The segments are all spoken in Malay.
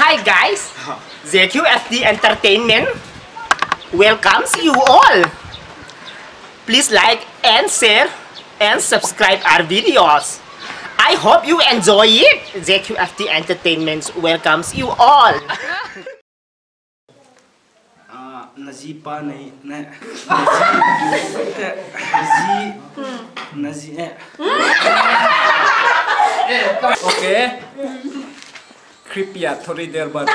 Hi guys, ZQFD Entertainment welcomes you all. Please like and share and subscribe our videos. I hope you enjoy it. ZQFD Entertainment welcomes you all. Nazipa nahi Nazi Okay. Creepy ya थोड़ी देर बाद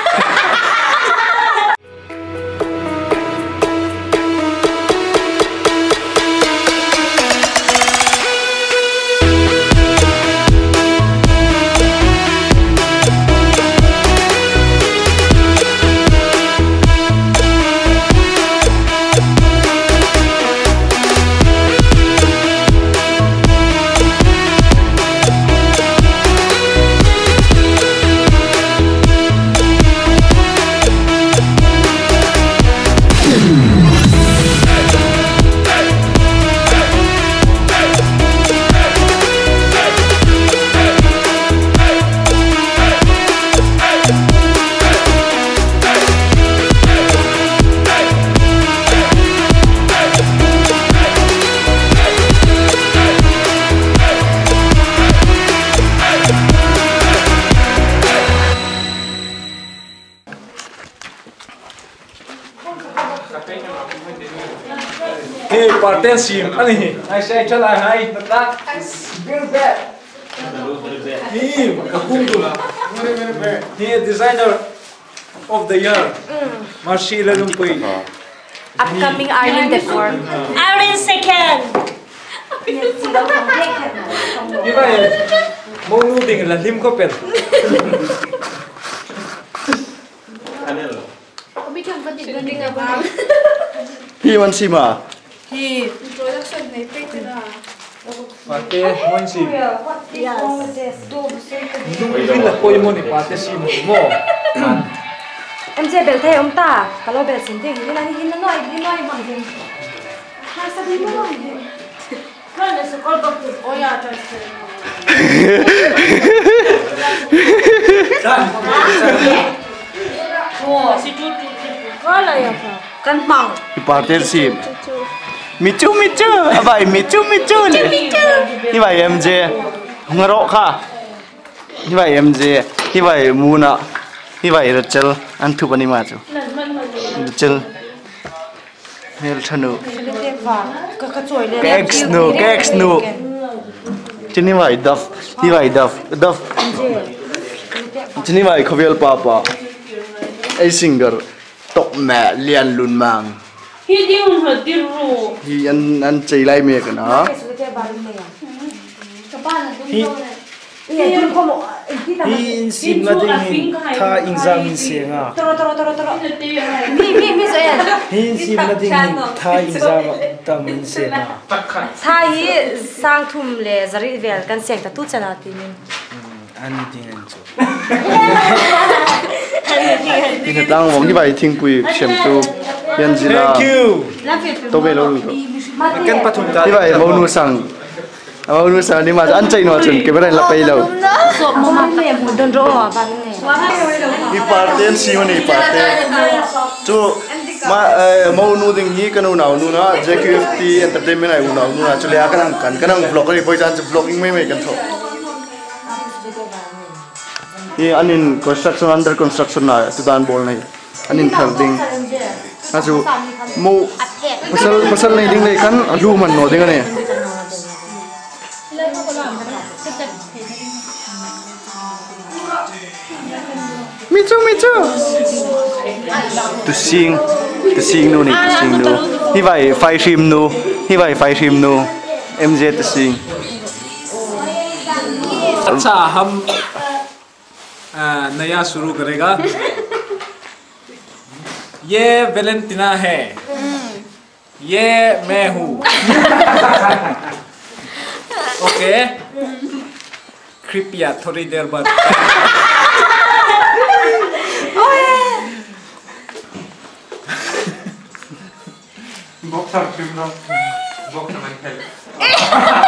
Hey, partensim, ani, I say chala hai, nata, very bad. He, he is designer of the year. Marshila Lumpui. Upcoming Aryan decor. Aryan second. Iba mau nuding la lim ko pen. He wants him He Introduction na ipete na. Pate monsim. yes. Nung la koi mo ni pate sim mo. MJ bel the ta. Kalau bel sending ni hin noi bang din. Ha sabi mo noi. Kaya sa call back to Oya transfer. Oh, si Tutu. Wala ya pa. Kan mang. Partnership. Michu abai michu le. Ni bai MJ. Ngaro kha. Ni bai MJ. Ni bai Muna. Ni bai Rachel antu pani ma chu. Rachel. Hel thanu. Ka choi le. Kex no. Chini bai Duff. Ni bai Duff. Chini bai Khavel Papa. A singer. Top mẹ liền lùn màng. He didn't hurt the room. He ăn chơi lại mẹ cái nó. He sim na ding tha exam se nga. Toro. Mi so yan. He sim na ding tha exam tam se na. Tha hi sang thum le zari vel kan seng ta tu chana ti min. Ani ding an chu. Cái tang vong như vậy thiên quỷ xem tu yan zila. Thank you. Tôi về lâu rồi. Kan pathum ta. Như vậy mau nu sang đi mà ăn chay nó chuẩn cái bên này là bay lâu. So mo ma ta mo don ro ba ne. Đi parten si mà đi parten. Chú mà mau nu ding hi cái nào nu na ZQFD Entertainment này nu nu na chú lấy cái năng vlog cái bây giờ vlogging mấy cái thôi. Ini anin construction under construction na tudan bol nai anin tharding asu mo pasal nai ding lai kan alu man no ding ane michu to sing no ni to sing no hi vai fai shim no MJ to sing अच्छा हम नया शुरू करेगा ये वेलेंटिना है ये मैं हूँ ओके कृपया थोड़ी देर बाद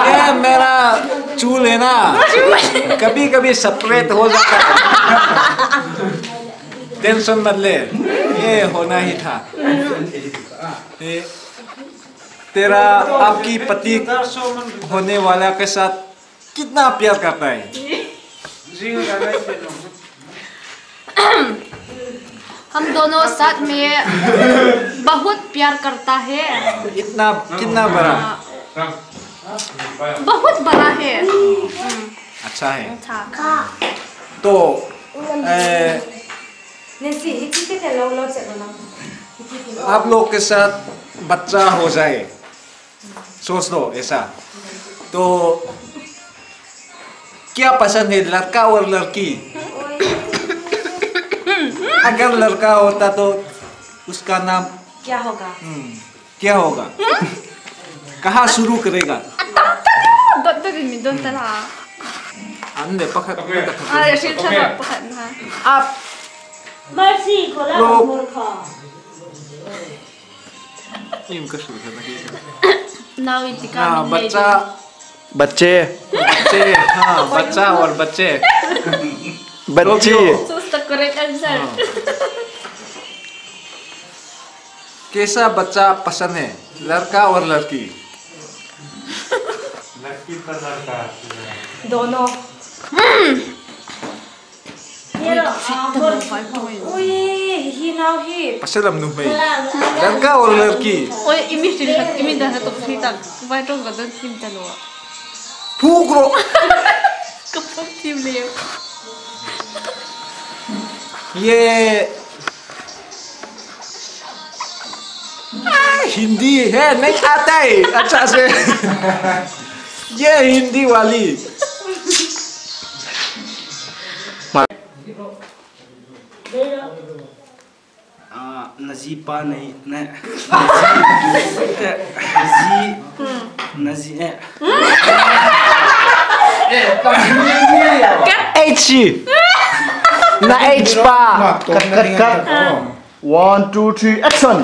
ये मेरा चूल है ना कभी कभी सेपरेट हो जाता है टेंशन मत ले, ये होना ही था। तेरा आपकी पति होने वाला के साथ कितना प्यार करता है? हम दोनों साथ में बहुत प्यार करता है। इतना कितना बड़ा? बहुत बड़ा है। अच्छा है। अच्छा। तो आप लोग के साथ बच्चा हो जाए, सोच लो ऐसा, तो क्या पसंद है, लड़का और लड़की? अगर लड़का होता तो उसका नाम क्या होगा? क्या होगा? कहाँ शुरू करेगा? अंधे पकड़ आप लोग बच्चा बच्चे हाँ बच्चा और बच्चे बच्ची कैसा बच्चा पसंद है, लड़का और लड़की? लड़की पर लड़का दोनों। पसंद नुमे लड़का और लड़की फूकरो ये हिंदी है नहीं आता है अच्छा से ये हिंदी वाली नजीपा नहीं H na H pa cut 1 2 3 action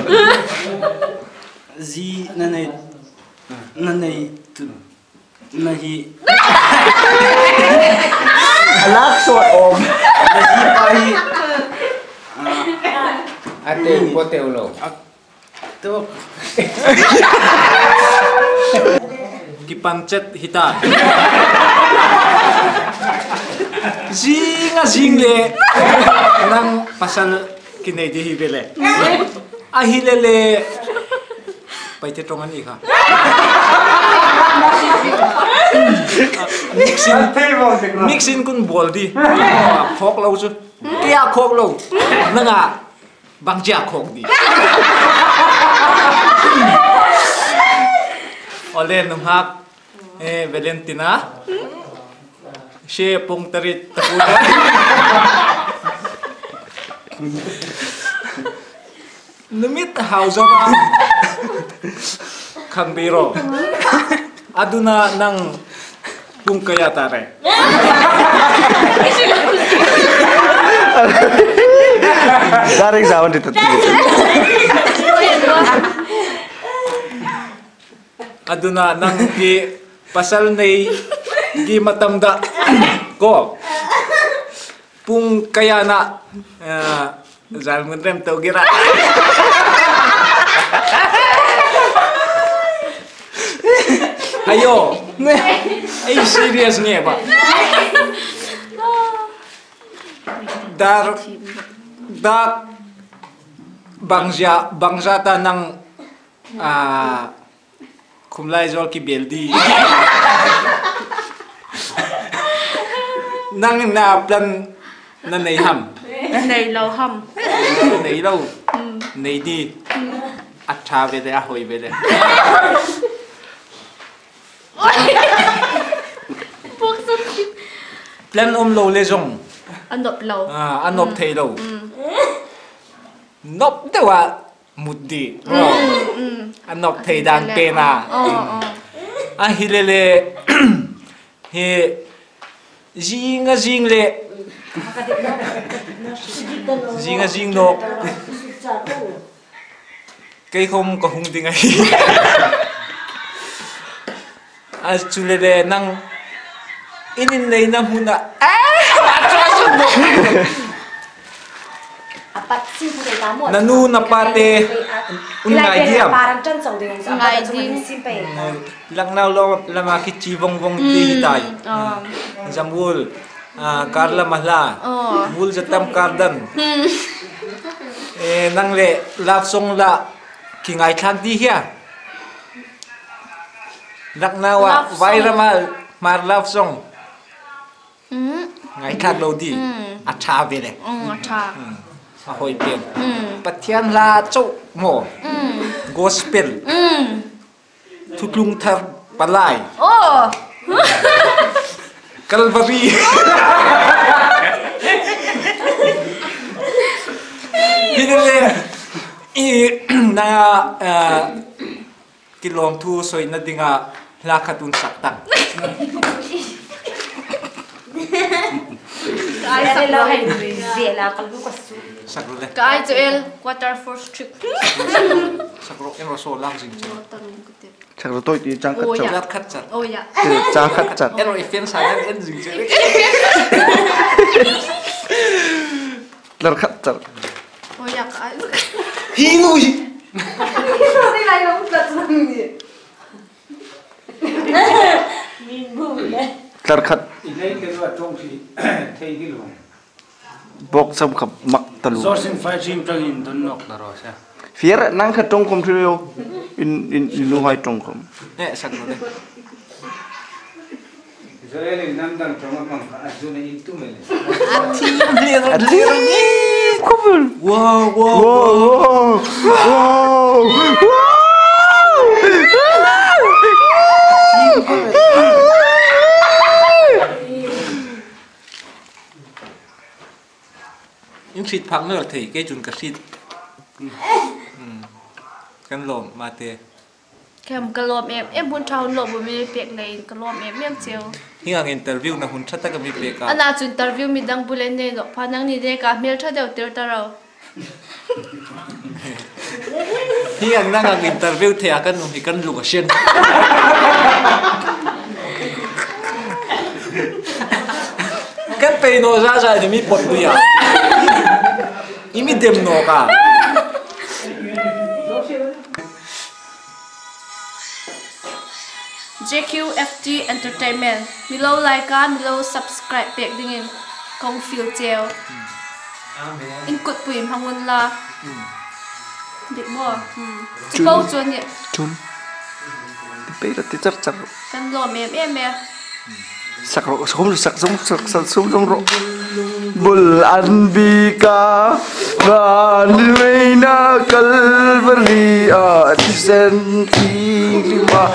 जी नहीं अलग sort of नजीपा ही Ate pote ulo. तो Gipancet hita Zinga zingle nang pasal kinedi hibele ahilele paite tongan ika mixin kun boldi khok lo chu kia khok lo nanga bangja khok di ole numhak Valentina she pung tarit tapuda numit hauzama khangbiro aduna nang pung kaya tare Daring zaman ditatu aduna nang gi pasal nei gi matamda ko pung kaya na zal ngrem to gira ayo ai serious nge ba dar bangja ta nang kumlai zol ki beldi nang na plan na nei ham Này lâu hầm. nei lâu nei di acha ve de hoi ve de plan lo le jong Anh đột lâu. anop thei lo nop de wa muddi anop thei dan pe na a hilele he jinga jingle jinga jing no cây không có hung tiếng ấy à chulele nang inin nei na huna apat sim phu ta mo nanu napate ungai diam parang chan chau ding ngai ding sim pe langnau lo lama ki chi vong vong ti tai jamul karla mahla mul jatam kardan nang le love song la ki ngai thang di hia laknawa vairama mar love song ngai thak lo di acha ve le acha hoi pian pathian la chau mo gospel thuklung thar palai Calvary Hinile na kilom thu soi na dinga la khatun sakta ai sa lo hai ve la kalu ka su sakle kai joel quarter for strip sakro en so lang jing chắc là tôi thì trang cắt chặt lat khat chat ya trang cắt chặt en ro ifen sa en jing je lật cắt chặt ya kai hi lui đi lại nó lật sang gì min bu le lật cắt Ilai ke lo tong thi thei gi lo. bọc xong khập mặc tàu Sourcing file chim tang in don nok la ro sa. phía năng khát trong công ty in nu hai trong công ne sakro de Israel nam dang tong ma ka azuna in tu mele. wow wow wow wow những thịt phẳng nữa thì cái chun cả thịt căn lộn mà thế kem kalom em bun thau lo bu mi pek nei kalom em cheu hi ang interview na hun thata ka mi pe ka ana chu interview mi dang bulen ne lo phanang ni de ka mel tha deu tir taro hi ang nang ang interview the akan hi kan lu ka shen kan pe no ra ni mi pot bu ya imi dem no ka JQFT Entertainment milo like ka milo subscribe pek dingin kong feel cheo in kut puim hangun la dik mo chipo chuan ye chun bây giờ thì chắc chắc kan lo em sắc rồi không được sắc giống rồi bul anbika và nina calvary ở sen thi lima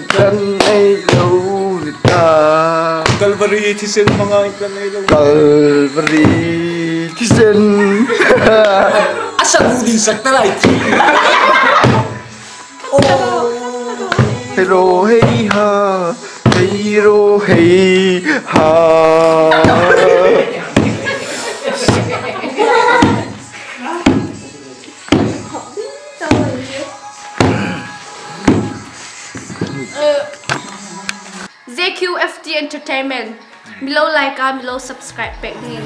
kan ai lâu ta Calvary thì sen mangai kan ai lo calvary thì sen asa buding sakta lai thi hello hey ha hero hey ha JQFT Entertainment milo like ka milo subscribe pek dingin